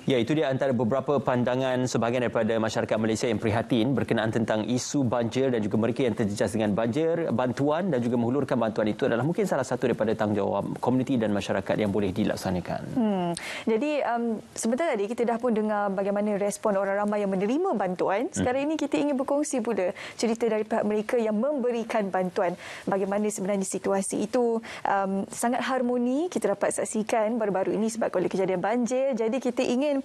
Ya, itu dia antara beberapa pandangan sebahagian daripada masyarakat Malaysia yang prihatin berkenaan tentang isu banjir dan juga mereka yang terjejas dengan banjir. Bantuan dan juga menghulurkan bantuan itu adalah mungkin salah satu daripada tanggungjawab komuniti dan masyarakat yang boleh dilaksanakan. Jadi sebentar tadi kita dah pun dengar bagaimana respon orang ramai yang menerima bantuan. Sekarang ini kita ingin berkongsi pula cerita dari pihak mereka yang memberikan bantuan. Bagaimana sebenarnya situasi itu sangat harmoni kita dapat saksikan baru-baru ini sebab oleh kejadian banjir. Jadi kita ingin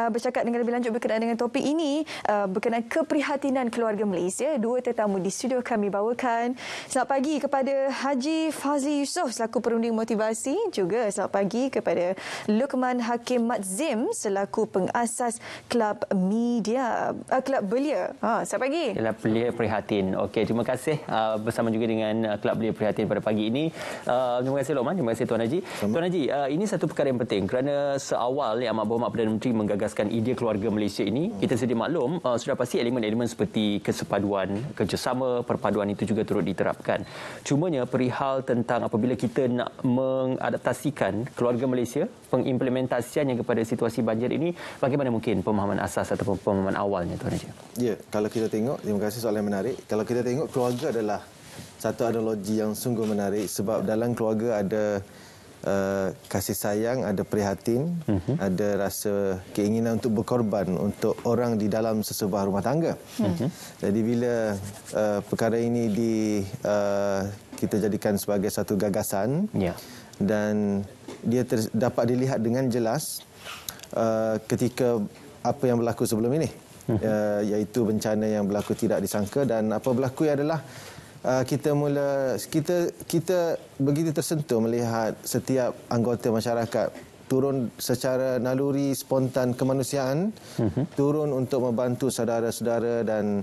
bercakap dengan lebih lanjut berkenaan dengan topik ini, berkenaan keprihatinan keluarga Malaysia. Dua tetamu di studio kami bawakan. Selamat pagi kepada Haji Fazli Yusof selaku perunding motivasi, juga selamat pagi kepada Luqman Hakim Madzim selaku pengasas Kelab Media, Kelab Belia. Selamat pagi. Kelab Belia Prihatin. Okey, terima kasih bersama juga dengan Kelab Belia Prihatin pada pagi ini. Terima kasih Luqman, terima kasih Tuan Haji. Tuan Haji, ini satu perkara yang penting kerana seawal Yang Amat Berhormat Perdana Menteri menggagaskan idea keluarga Malaysia ini, kita sedia maklum sudah pasti elemen-elemen seperti kesepaduan, kerjasama, perpaduan itu juga turut diterapkan. Cumanya perihal tentang apabila kita nak mengadaptasikan keluarga Malaysia, pengimplementasiannya kepada situasi banjir ini, bagaimana mungkin pemahaman asas ataupun pemahaman awalnya, Tuan Haji? Ya, kalau kita tengok, terima kasih soalan yang menarik. Kalau kita tengok, keluarga adalah satu analogi yang sungguh menarik sebab dalam keluarga ada kasih sayang, ada prihatin, ada rasa keinginan untuk berkorban untuk orang di dalam sesebuah rumah tangga. Jadi bila perkara ini kita jadikan sebagai satu gagasan, dan dia dapat dilihat dengan jelas ketika apa yang berlaku sebelum ini, iaitu bencana yang berlaku tidak disangka, dan apa berlaku adalah kita begitu tersentuh melihat setiap anggota masyarakat turun secara naluri spontan kemanusiaan, turun untuk membantu saudara-saudara, dan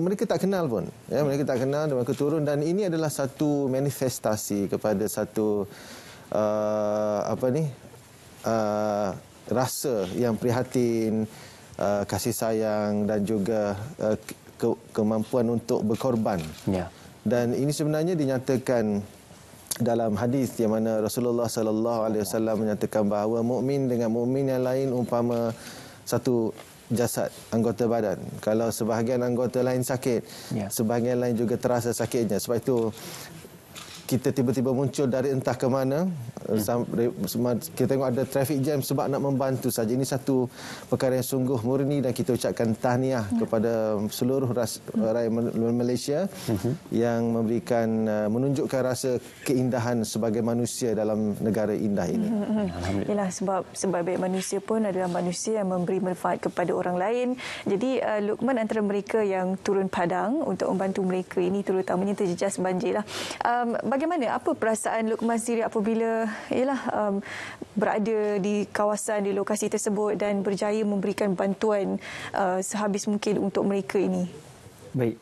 mereka tak kenal pun, mereka tak kenal dan mereka turun, dan ini adalah satu manifestasi kepada satu rasa yang prihatin, kasih sayang dan juga kemampuan untuk berkorban. Dan ini sebenarnya dinyatakan dalam hadis yang mana Rasulullah sallallahu alaihi wasallam menyatakan bahawa mukmin dengan mukmin yang lain umpama satu jasad, anggota badan. Kalau sebahagian anggota lain sakit, sebahagian lain juga terasa sakitnya. Sebab itu kita tiba-tiba muncul dari entah ke mana. Kita tengok ada traffic jam sebab nak membantu saja. Ini satu perkara yang sungguh murni, dan kita ucapkan tahniah kepada seluruh rakyat Malaysia yang menunjukkan rasa keindahan sebagai manusia dalam negara indah ini. Yalah, sebab sebaik-baik manusia pun adalah manusia yang memberi manfaat kepada orang lain. Jadi Luqman antara mereka yang turun padang untuk membantu mereka ini, terutamanya terjejas banjir lah. Bagaimana, apa perasaan Luqman sendiri apabila berada di kawasan, di lokasi tersebut dan berjaya memberikan bantuan sehabis mungkin untuk mereka ini? Baik,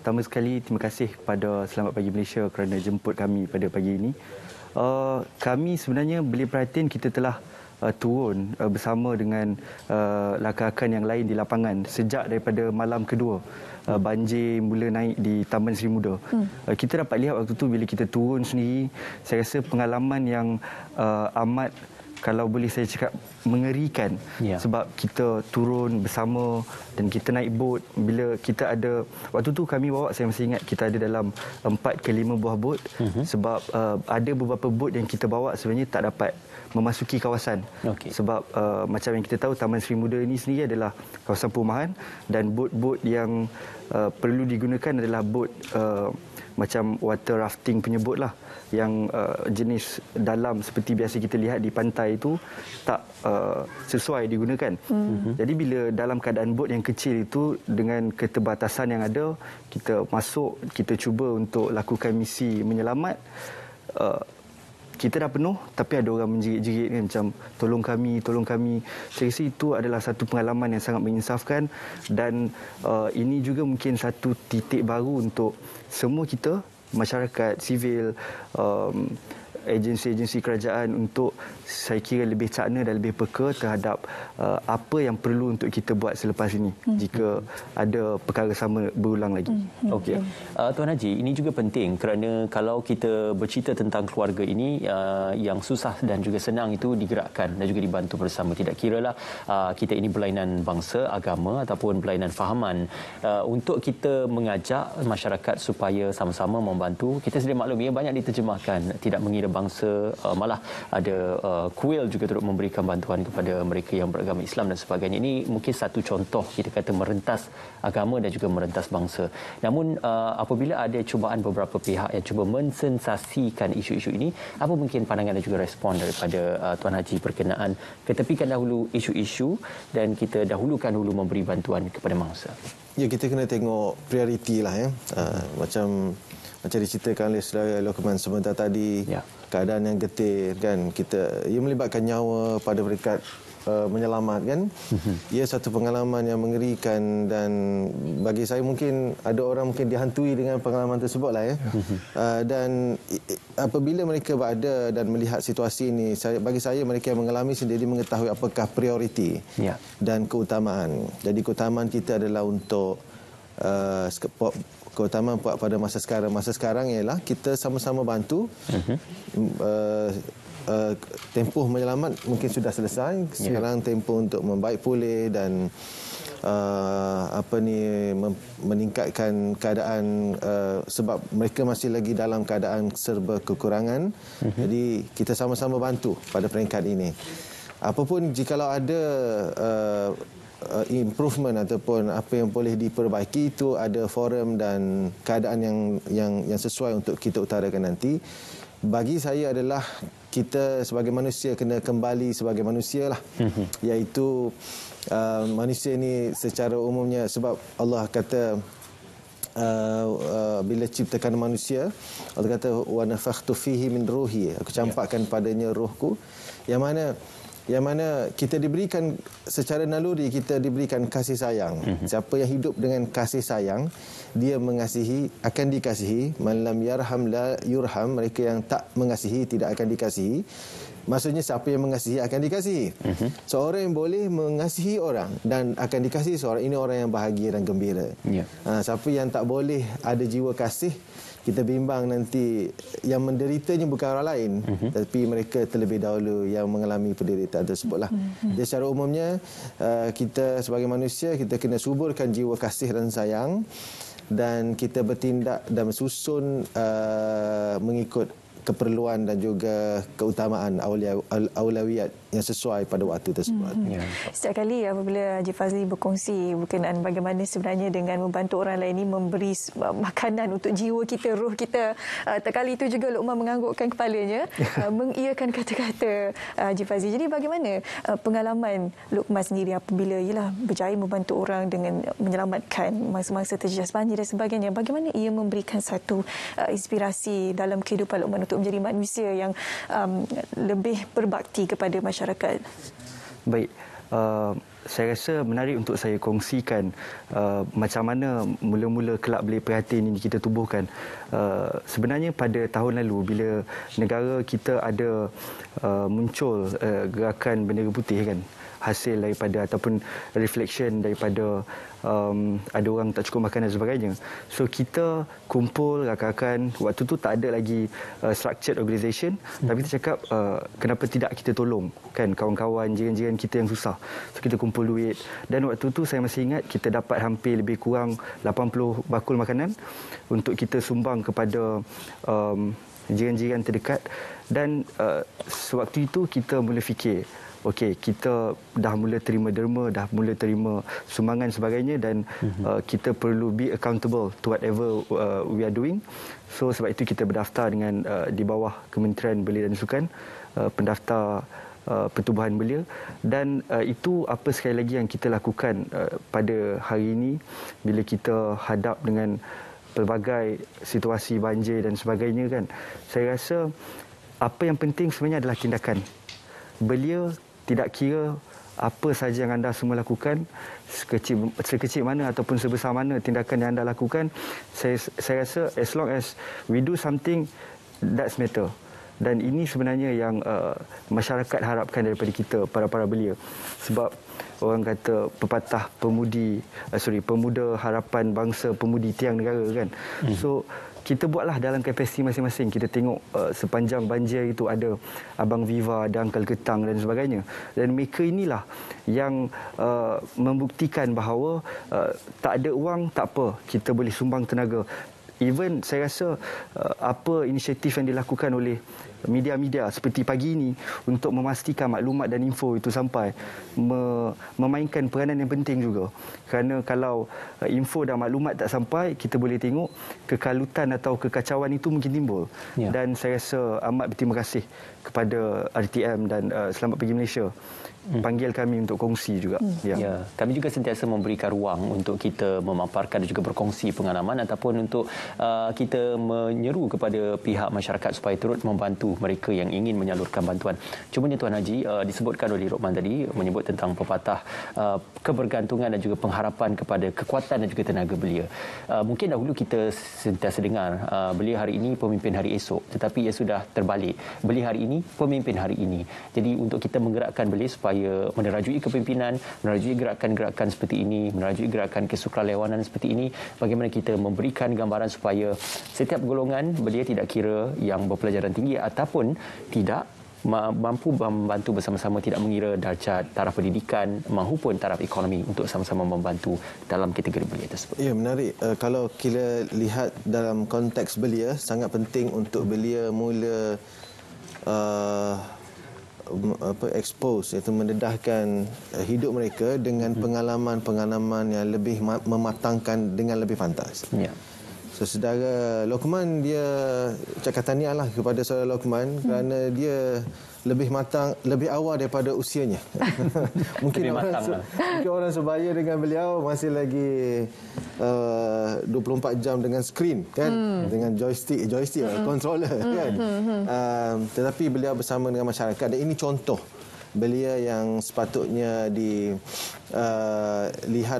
pertama sekali terima kasih kepada Selamat Pagi Malaysia kerana jemput kami pada pagi ini. Kami sebenarnya Belia Prihatin kita telah turun bersama dengan rakan-rakan yang lain di lapangan sejak daripada malam kedua banjir mula naik di Taman Seri Muda. Kita dapat lihat waktu tu bila kita turun sendiri, saya rasa pengalaman yang amat, kalau boleh saya cakap, mengerikan. Sebab kita turun bersama dan kita naik bot. Bila kita ada, waktu tu kami bawa, saya masih ingat, kita ada dalam 4 ke 5 buah bot. Sebab ada beberapa bot yang kita bawa sebenarnya tak dapat memasuki kawasan. Sebab macam yang kita tahu, Taman Seri Muda ini sendiri adalah kawasan perumahan, dan bot-bot yang perlu digunakan adalah bot macam water rafting punya bot lah, yang jenis dalam seperti biasa kita lihat di pantai itu tak sesuai digunakan. Jadi bila dalam keadaan bot yang kecil itu, dengan keterbatasan yang ada, kita masuk, kita cuba untuk lakukan misi menyelamat. Kita dah penuh, tapi ada orang menjerit-jerit kan, macam tolong kami. Saya rasa itu adalah satu pengalaman yang sangat menginsafkan, dan ini juga mungkin satu titik baru untuk semua kita, masyarakat sivil, agensi-agensi kerajaan untuk saya kira lebih cakna dan lebih peka terhadap apa yang perlu untuk kita buat selepas ini jika ada perkara sama berulang lagi. Okey. Tuan Haji, ini juga penting kerana kalau kita bercerita tentang keluarga ini yang susah dan juga senang itu digerakkan dan juga dibantu bersama. Tidak kiralah kita ini berlainan bangsa, agama ataupun berlainan fahaman. Untuk kita mengajak masyarakat supaya sama-sama membantu, kita sedia maklum ia banyak diterjemahkan, tidak mengira bangsa, malah ada kuil juga turut memberikan bantuan kepada mereka yang beragama Islam dan sebagainya. Ini mungkin satu contoh kita kata merentas agama dan juga merentas bangsa. Namun apabila ada cubaan beberapa pihak yang cuba mensensasikan isu-isu ini, apa mungkin pandangan dan juga respon daripada Tuan Haji berkenaan ketepikan dahulu isu-isu dan kita dahulukan dulu memberi bantuan kepada mangsa? Ya, kita kena tengok prioriti lah ya. Macam diceritakan oleh Saudara Lokman sebentar tadi, keadaan yang getir kan, ia melibatkan nyawa pada peringkat menyelamatkan. Ia satu pengalaman yang mengerikan dan bagi saya mungkin ada orang mungkin dihantui dengan pengalaman tersebut lah ya. Dan apabila mereka berada dan melihat situasi ini, bagi saya mereka yang mengalami sendiri mengetahui apakah prioriti dan keutamaan. Jadi keutamaan kita adalah untuk keutamaan pada masa sekarang. Masa sekarang ialah kita sama-sama bantu. Tempoh menyelamat mungkin sudah selesai. Sekarang tempoh untuk membaik pulih dan meningkatkan keadaan, sebab mereka masih lagi dalam keadaan serba kekurangan. Jadi kita sama-sama bantu pada peringkat ini. Apapun jikalau ada improvement ataupun apa yang boleh diperbaiki, itu ada forum dan keadaan yang sesuai untuk kita utarakan nanti. Bagi saya adalah kita sebagai manusia kena kembali sebagai manusia lah. Iaitu manusia ini secara umumnya, sebab Allah kata bila ciptakan manusia, Allah kata wa nafakhtu fihi min ruhi, aku campakkan padanya rohku, yang mana kita diberikan secara naluri, kita diberikan kasih sayang. Siapa yang hidup dengan kasih sayang, dia mengasihi, akan dikasihi. Man lam yarham la yurham, mereka yang tak mengasihi tidak akan dikasihi. Maksudnya siapa yang mengasihi akan dikasihi. Seorang yang boleh mengasihi orang dan akan dikasihi seorang, ini orang yang bahagia dan gembira. Siapa yang tak boleh ada jiwa kasih, kita bimbang nanti yang menderitanya bukan orang lain, tapi mereka terlebih dahulu yang mengalami penderitaan tersebutlah. Jadi secara umumnya kita sebagai manusia, kita kena suburkan jiwa kasih dan sayang, dan kita bertindak dan susun mengikut keperluan dan juga keutamaan aulawiyat yang sesuai pada waktu tersebut. Setiap kali apabila Haji Fazli berkongsi berkenaan bagaimana sebenarnya dengan membantu orang lain ini memberi makanan untuk jiwa kita, roh kita, terkali itu juga Luqman menganggukkan kepalanya, mengiyakan kata-kata Haji Fazli. Jadi bagaimana pengalaman Luqman sendiri apabila berjaya membantu orang dengan menyelamatkan mangsa-mangsa terjejas banjir dan sebagainya? Bagaimana ia memberikan satu inspirasi dalam kehidupan Luqman untuk menjadi manusia yang lebih berbakti kepada masyarakat? Baik, saya rasa menarik untuk saya kongsikan macam mana mula-mula Kelab Belia Prihatin ini kita tubuhkan. Sebenarnya pada tahun lalu bila negara kita ada muncul gerakan bendera putih kan, hasil daripada ataupun reflection daripada ada orang tak cukup makan dan sebagainya. So kita kumpul rakan-rakan, waktu tu tak ada lagi structured organisation, tapi kita cakap kenapa tidak kita tolong kan kawan-kawan, jiran-jiran kita yang susah. So kita kumpul duit, dan waktu tu saya masih ingat kita dapat hampir lebih kurang 80 bakul makanan untuk kita sumbang kepada jiran-jiran terdekat. Dan sewaktu itu kita mula fikir, okey, kita dah mula terima derma, dah mula terima sumbangan sebagainya, dan kita perlu be accountable to whatever we are doing. So sebab itu kita berdaftar dengan di bawah Kementerian Belia dan Sukan, pendaftar Pertubuhan Belia, dan itu apa sekali lagi yang kita lakukan pada hari ini bila kita hadap dengan pelbagai situasi banjir dan sebagainya kan. Saya rasa apa yang penting sebenarnya adalah tindakan. Belia tidak kira apa saja yang anda semua lakukan, sekecil mana ataupun sebesar mana tindakan yang anda lakukan, saya rasa as long as we do something, that's matter. Dan ini sebenarnya yang masyarakat harapkan daripada kita, para belia. Sebab orang kata pepatah pemuda harapan bangsa, pemudi tiang negara kan. So kita buatlah dalam kapasiti masing-masing. Kita tengok sepanjang banjir itu ada Abang Viva, ada Uncle Ketang dan sebagainya. Dan mereka inilah yang membuktikan bahawa tak ada wang, tak apa. Kita boleh sumbang tenaga. Even saya rasa apa inisiatif yang dilakukan oleh media-media seperti pagi ini untuk memastikan maklumat dan info itu sampai memainkan peranan yang penting juga. Kerana kalau info dan maklumat tak sampai, kita boleh tengok kekalutan atau kekacauan itu mungkin timbul. Ya. Dan saya rasa amat berterima kasih kepada RTM dan Selamat Pagi Malaysia panggil kami untuk kongsi juga. Ya, kami juga sentiasa memberikan ruang untuk kita memaparkan dan juga berkongsi pengalaman ataupun untuk kita menyeru kepada pihak masyarakat supaya turut membantu mereka yang ingin menyalurkan bantuan. Cumanya Tuan Haji, disebutkan oleh Rokman tadi menyebut tentang pepatah kebergantungan dan juga pengharapan kepada kekuatan dan juga tenaga belia. Mungkin dahulu kita sentiasa dengar belia hari ini pemimpin hari esok, tetapi ia sudah terbalik. Belia hari ini pemimpin hari ini. Jadi untuk kita menggerakkan belia supaya menerajui kepimpinan, menerajui gerakan-gerakan seperti ini, menerajui gerakan kesukarelawanan seperti ini, bagaimana kita memberikan gambaran supaya setiap golongan belia, tidak kira yang berpelajaran tinggi ataupun tidak, mampu membantu bersama-sama, tidak mengira darjat, taraf pendidikan maupun taraf ekonomi untuk sama-sama membantu dalam kategori belia tersebut. Ya, menarik. Kalau kita lihat dalam konteks belia, sangat penting untuk belia mula expose, iaitu mendedahkan hidup mereka dengan pengalaman-pengalaman yang lebih mematangkan dengan lebih pantas. Ya. So, saudara Lokman, dia ucapkan tahniahlah kepada saudara Lokman kerana dia lebih matang, lebih awal daripada usianya. Mungkin orang sebaya dengan beliau masih lagi 24 jam dengan skrin kan, dengan joystick controller kan. Tetapi beliau bersama dengan masyarakat, dan ini contoh belia yang sepatutnya dilihat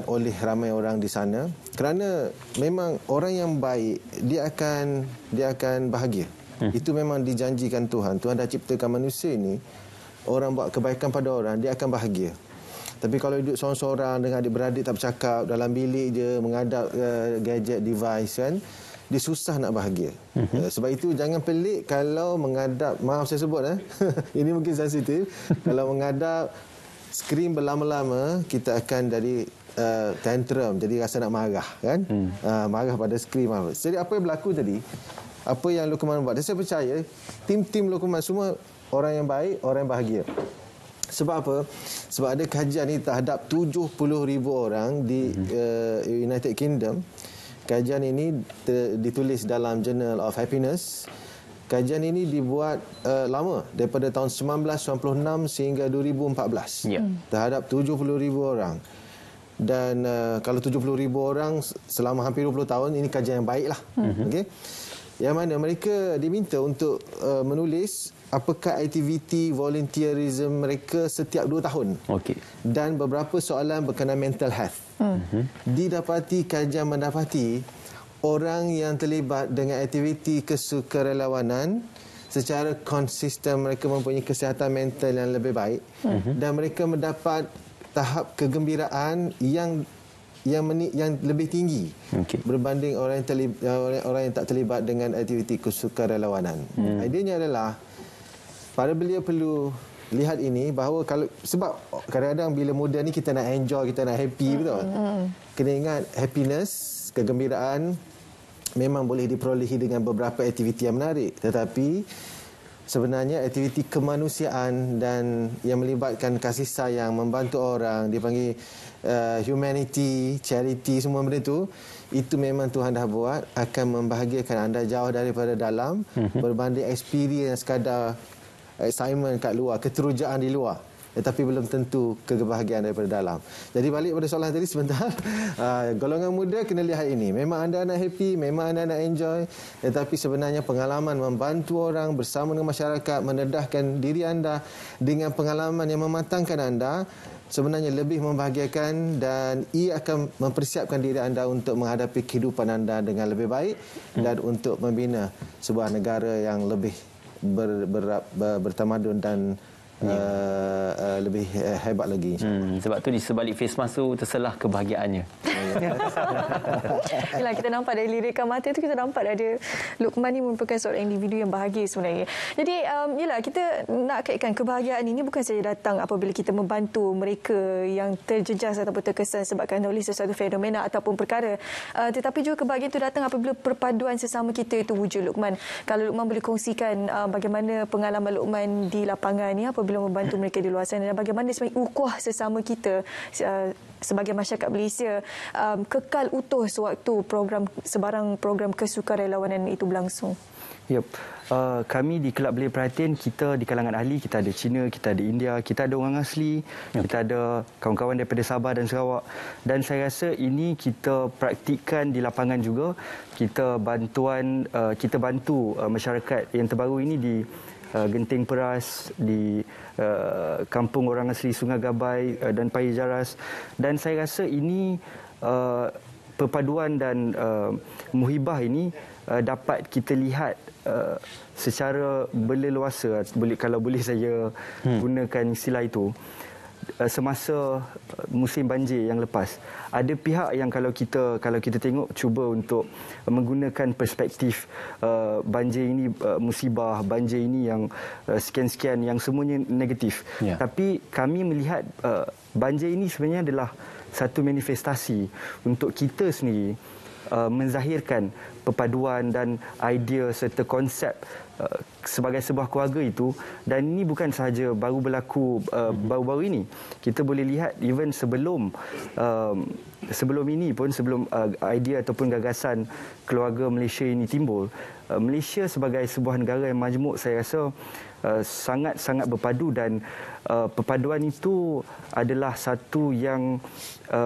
oleh ramai orang di sana, kerana memang orang yang baik dia akan bahagia. Itu memang dijanjikan Tuhan. Tuhan dah ciptakan manusia ini, orang buat kebaikan pada orang, dia akan bahagia. Tapi kalau hidup seorang-seorang dengan adik-beradik tak bercakap, dalam bilik je mengadap gadget, device kan, dia susah nak bahagia. Sebab itu jangan pelik kalau mengadap, maaf saya sebut ini mungkin sensitif, kalau mengadap skrin berlama-lama, kita akan jadi tantrum, jadi rasa nak marah kan. Marah pada skrin. Jadi apa yang berlaku tadi, apa yang Lokman buat, dan saya percaya tim-tim Lokman semua orang yang baik, orang yang bahagia. Sebab apa? Sebab ada kajian ini terhadap 70,000 orang di United Kingdom. Kajian ini ditulis dalam Journal of Happiness. Kajian ini dibuat lama, daripada tahun 1996 sehingga 2014. Terhadap 70,000 orang. Dan kalau 70,000 orang selama hampir 20 tahun, ini kajian yang baiklah. Okey. Yang mana mereka diminta untuk menulis apakah aktiviti volunteerism mereka setiap 2 tahun. Dan beberapa soalan berkenaan mental health. Didapati, kajian mendapati orang yang terlibat dengan aktiviti kesukarelawanan secara konsisten, mereka mempunyai kesihatan mental yang lebih baik, dan mereka mendapat tahap kegembiraan yang lebih tinggi berbanding orang yang tak terlibat dengan aktiviti kesukarelawanan. Idenya adalah para belia perlu lihat ini, bahawa sebab kadang-kadang bila muda ni kita nak enjoy, kita nak happy, betul? Kena ingat, happiness, kegembiraan memang boleh diperolehi dengan beberapa aktiviti yang menarik, tetapi sebenarnya aktiviti kemanusiaan dan yang melibatkan kasih sayang, membantu orang, dipanggil humanity, charity, semua benda itu memang Tuhan dah buat akan membahagiakan anda jauh daripada dalam berbanding experience sekadar excitement kat luar, keterujaan di luar, tetapi belum tentu kebahagiaan daripada dalam. Jadi balik pada soalan tadi sebentar, golongan muda kena lihat ini. Memang anda nak happy, memang anda nak enjoy, tetapi sebenarnya pengalaman membantu orang bersama dengan masyarakat, mendedahkan diri anda dengan pengalaman yang mematangkan anda, sebenarnya lebih membahagiakan, dan ia akan mempersiapkan diri anda untuk menghadapi kehidupan anda dengan lebih baik dan untuk membina sebuah negara yang lebih bertamadun dan lebih hebat lagi. Sebab tu di sebalik face mask tu terselah kebahagiaannya. Yalah, kita nampak dari lirikan mata tu, kita nampak ada Luqman ni merupakan seorang individu yang bahagia sebenarnya. Jadi yalah, kita nak kaitkan kebahagiaan ini bukan saja datang apabila kita membantu mereka yang terjejas ataupun terkesan sebabkan oleh sesuatu fenomena ataupun perkara, tetapi juga kebahagiaan itu datang apabila perpaduan sesama kita itu wujud. Luqman, kalau Luqman boleh kongsikan bagaimana pengalaman Luqman di lapangan ni apabila membantu mereka di luar sana, dan bagaimana sebenarnya ukhuwah sesama kita sebagai masyarakat Malaysia kekal utuh sewaktu sebarang program kesukarelawanan itu berlangsung. Yep. Kami di Kelab Belia Perhatian, kita di kalangan ahli, kita ada Cina, kita ada India, kita ada orang asli, kita ada kawan-kawan daripada Sabah dan Sarawak. Dan saya rasa ini kita praktikkan di lapangan juga. Kita bantu masyarakat yang terbaru ini di Genting Peras, di kampung orang asli Sungai Gabai dan Paya Jaras. Dan saya rasa ini perpaduan dan muhibah ini dapat kita lihat secara berleluasa, kalau boleh saya gunakan istilah itu, semasa musim banjir yang lepas. Ada pihak yang kalau kita tengok cuba untuk menggunakan perspektif banjir ini musibah, banjir ini yang sekian-sekian, yang semuanya negatif. Tapi kami melihat banjir ini sebenarnya adalah satu manifestasi untuk kita sendiri menzahirkan perpaduan dan idea serta konsep sebagai sebuah keluarga itu. Dan ini bukan sahaja baru berlaku baru-baru ini. Kita boleh lihat even sebelum ini pun, sebelum idea ataupun gagasan keluarga Malaysia ini timbul, Malaysia sebagai sebuah negara yang majmuk, saya rasa sangat-sangat berpadu. Dan perpaduan itu adalah satu yang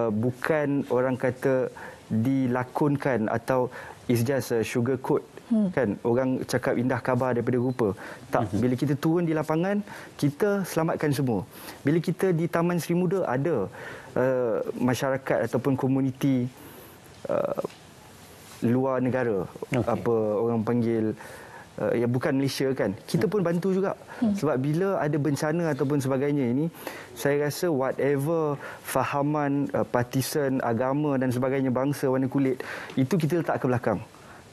bukan orang kata dilakonkan atau it's just a sugar coat. Kan orang cakap indah khabar daripada rupa. Tak, bila kita turun di lapangan, kita selamatkan semua. Bila kita di Taman Seri Muda, ada masyarakat ataupun komuniti luar negara, apa orang panggil yang bukan Malaysia kan, kita pun bantu juga. Sebab bila ada bencana ataupun sebagainya ini, saya rasa whatever fahaman partisan, agama dan sebagainya, bangsa, warna kulit, itu kita letak ke belakang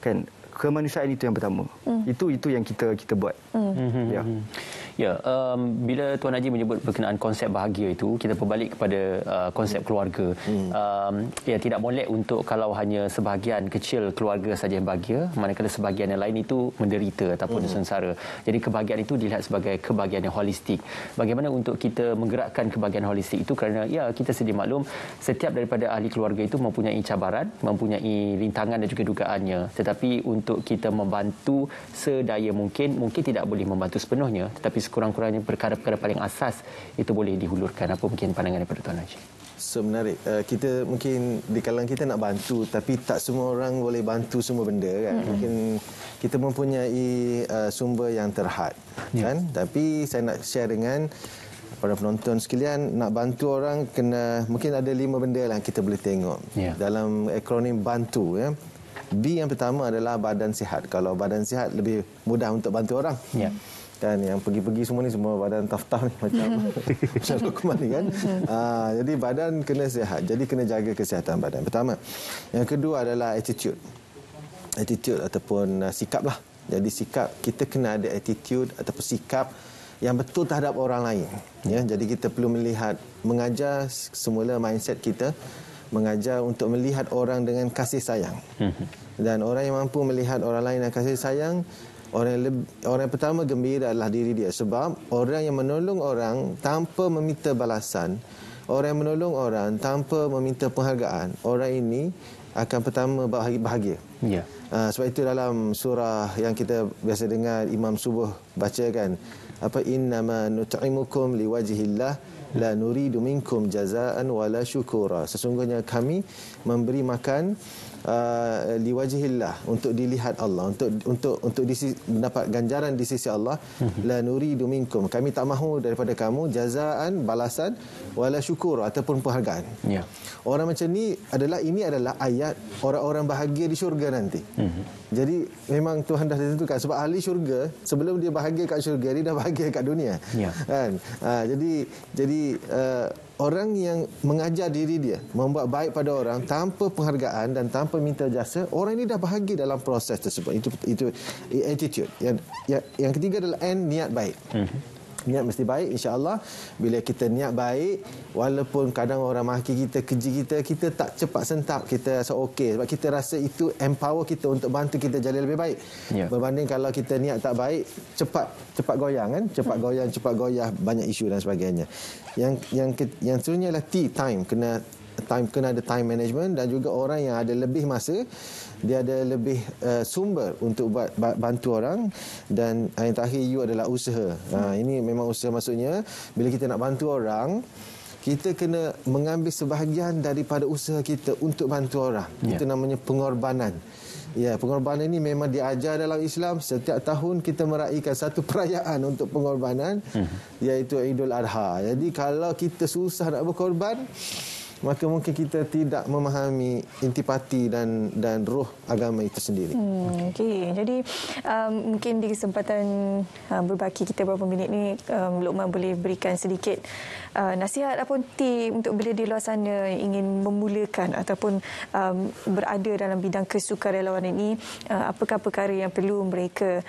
kan. Kemanusiaan itu yang pertama. Itu yang kita buat. Bila Tuan Haji menyebut berkenaan konsep bahagia itu, kita berbalik kepada konsep keluarga. Tidak molek untuk kalau hanya sebahagian kecil keluarga saja yang bahagia, manakala sebahagian yang lain itu menderita ataupun sengsara. Jadi kebahagiaan itu dilihat sebagai kebahagiaan yang holistik. Bagaimana untuk kita menggerakkan kebahagiaan holistik itu? Kerana kita sedia maklum, setiap daripada ahli keluarga itu mempunyai cabaran, mempunyai rintangan dan juga dugaannya. Tetapi untuk kita membantu sedaya mungkin tidak boleh membantu sepenuhnya, tetapi sekurang-kurangnya perkara-perkara paling asas itu boleh dihulurkan. Apa mungkin pandangan daripada Tuan Haji? Menarik. Kita mungkin di kalangan kita nak bantu, tapi tak semua orang boleh bantu semua benda kan. Mungkin kita mempunyai sumber yang terhad kan. Tapi saya nak share dengan para penonton sekalian, nak bantu orang mungkin ada 5 benda lah kita boleh tengok dalam akronim bantu ya. B yang pertama adalah badan sihat. Kalau badan sihat lebih mudah untuk bantu orang. Kan yang pergi-pergi semua ni semua badan taf-taf ni macam Luqman ni kan. Jadi badan kena sihat. Jadi kena jaga kesihatan badan. Pertama. Yang kedua adalah attitude. Attitude ataupun sikap lah. Jadi sikap, kita kena ada attitude ataupun sikap yang betul terhadap orang lain. Ya, jadi kita perlu mengajar semula mindset kita, mengajar untuk melihat orang dengan kasih sayang. Dan orang yang mampu melihat orang lain dengan kasih sayang, orang yang pertama gembira adalah diri dia. Sebab orang yang menolong orang tanpa meminta balasan, orang yang menolong orang tanpa meminta penghargaan, orang ini akan pertama bahagia. Sebab itu dalam surah yang kita biasa dengar Imam Subuh baca kan, innama nut'imukum liwajhillah la nuridu minkum jazaan wala syukura. Sesungguhnya kami memberi makan liwajhillah, untuk dilihat Allah, untuk mendapat ganjaran di sisi Allah. La nuridu minkum, kami tak mahu daripada kamu jazaan, balasan, wala syukur ataupun penghargaan. Orang macam ni ini adalah ayat orang-orang bahagia di syurga nanti. Jadi memang Tuhan dah tentukan, sebab ahli syurga sebelum dia bahagia kat syurga, dia dah bahagia kat dunia. Kan? Jadi orang yang mengajar diri dia membuat baik pada orang tanpa penghargaan dan tanpa minta jasa, orang ini dah bahagia dalam proses tersebut. Itu attitude. Yang ketiga adalah niat baik. Niat mesti baik, insya-Allah. Bila kita niat baik, walaupun kadang orang maki kita, keji kita tak cepat sentap, kita rasa okey, sebab kita rasa itu empower kita untuk bantu kita jadi lebih baik. Berbanding kalau kita niat tak baik, cepat goyang kan, cepat goyah, banyak isu dan sebagainya. Yang seterusnya adalah time, kena ada time management, dan juga orang yang ada lebih masa, dia ada lebih sumber untuk bantu orang. Dan yang terakhir, you adalah usaha. Ini memang usaha, maksudnya bila kita nak bantu orang, kita kena mengambil sebahagian daripada usaha kita untuk bantu orang. Itu namanya pengorbanan. Pengorbanan ini memang diajar dalam Islam. Setiap tahun kita meraihkan satu perayaan untuk pengorbanan, iaitu Idul Adha. Jadi kalau kita susah nak berkorban, maka mungkin kita tidak memahami intipati dan roh agama itu sendiri. Okey, jadi mungkin di kesempatan berbaki kita beberapa minit ni, Luqman boleh berikan sedikit nasihat ataupun tip untuk bila di luar sana ingin memulakan ataupun berada dalam bidang kesukarelawanan ini, apakah perkara yang perlu mereka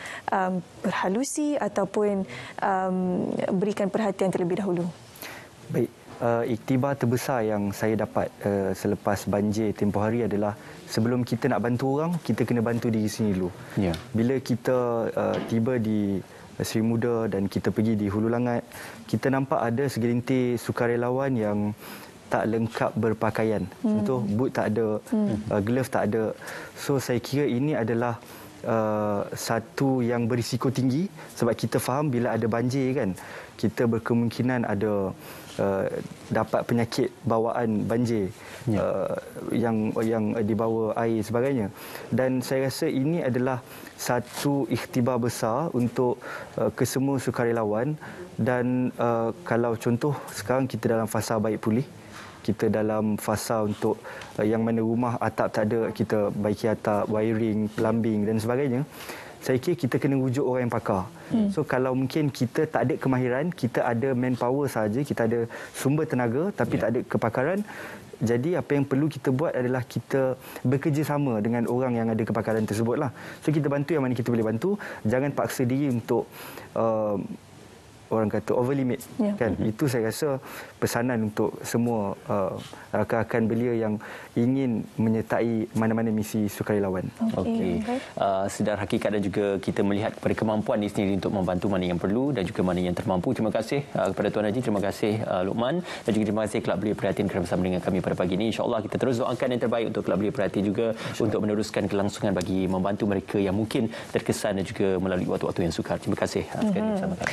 berhalusi ataupun berikan perhatian terlebih dahulu? Baik. Iktibar terbesar yang saya dapat selepas banjir tempoh hari adalah, sebelum kita nak bantu orang, kita kena bantu diri sendiri dulu. Bila kita tiba di Seri Muda dan kita pergi di Hulu Langat, kita nampak ada segelintir sukarelawan yang tak lengkap berpakaian. Contoh, boot tak ada, glove tak ada. So saya kira ini adalah satu yang berisiko tinggi, sebab kita faham bila ada banjir kan, kita berkemungkinan ada dapat penyakit bawaan banjir yang dibawa air sebagainya. Dan saya rasa ini adalah satu ikhtibar besar untuk kesemua sukarelawan. Dan kalau contoh sekarang kita dalam fasa baik pulih, kita dalam fasa untuk yang mana rumah atap tak ada, kita baiki atap, wiring, plumbing dan sebagainya. Saya kira kita kena rujuk orang yang pakar. So kalau mungkin kita tak ada kemahiran, kita ada manpower saja, kita ada sumber tenaga tapi tak ada kepakaran. Jadi apa yang perlu kita buat adalah kita bekerjasama dengan orang yang ada kepakaran tersebutlah. So kita bantu yang mana kita boleh bantu, jangan paksa diri untuk orang kata over limit, kan? Itu saya rasa pesanan untuk semua rakan-rakan belia yang ingin menyertai mana-mana misi sukarelawan. Okey. Sedar hakikat dan juga kita melihat kepada kemampuan ini sendiri untuk membantu mana yang perlu dan juga mana yang termampu. Terima kasih kepada Tuan Haji, terima kasih Luqman, dan juga terima kasih Kelab Belia Prihatin kerana bersama dengan kami pada pagi ini. InsyaAllah kita terus doakan yang terbaik untuk Kelab Belia Prihatin juga untuk meneruskan kelangsungan bagi membantu mereka yang mungkin terkesan dan juga melalui waktu-waktu yang sukar. Terima kasih sekali bersama kami.